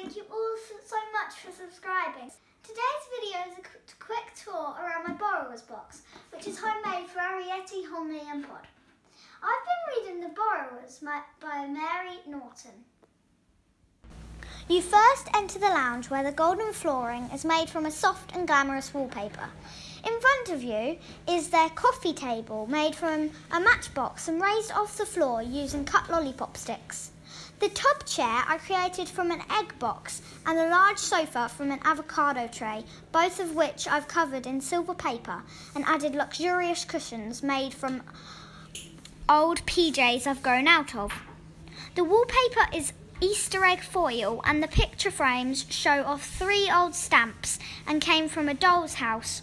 thank you all so much for subscribing. Today's video is a quick tour around my borrower's box, which is homemade for Arriety, Homely and Pod. I've been reading The Borrowers by Mary Norton. You first enter the lounge where the golden flooring is made from a soft and glamorous wallpaper. In front of you is their coffee table made from a matchbox and raised off the floor using cut lollipop sticks. The tub chair I created from an egg box and a large sofa from an avocado tray, both of which I've covered in silver paper and added luxurious cushions made from old PJs I've grown out of. The wallpaper is Easter egg foil and the picture frames show off 3 old stamps and came from a doll's house.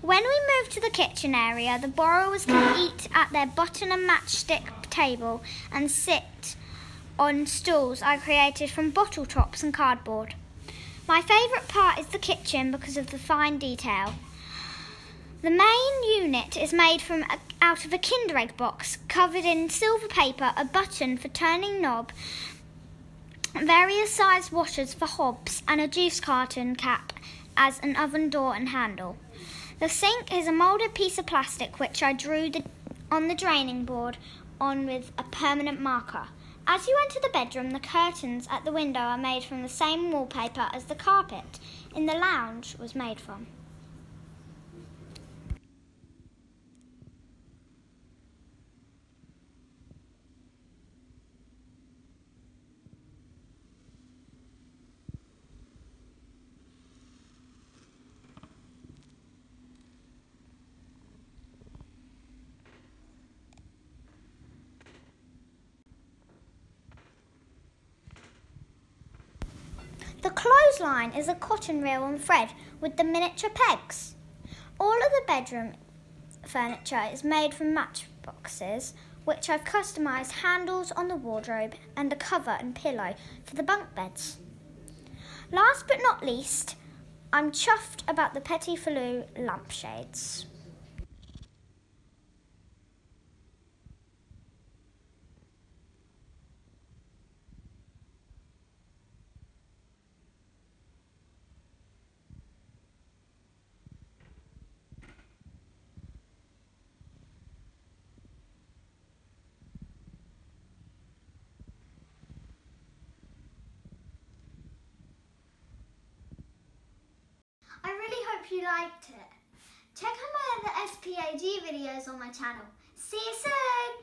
When we move to the kitchen area, the borrowers can eat at their button and matchstick table and sit on stools I created from bottle tops and cardboard. My favourite part is the kitchen because of the fine detail. The main unit is made out of a Kinder Egg box covered in silver paper, a button for turning knob, various sized washers for hobs and a juice carton cap as an oven door and handle. The sink is a moulded piece of plastic which I drew on the draining board on with a permanent marker. As you enter the bedroom, the curtains at the window are made from the same wallpaper as the carpet in the lounge was made from. The clothesline is a cotton reel and thread with the miniature pegs. All of the bedroom furniture is made from matchboxes, which I've customised handles on the wardrobe and a cover and pillow for the bunk beds. Last but not least, I'm chuffed about the Petit Filou lampshades. I really hope you liked it. Check out my other SPAG videos on my channel. See you soon!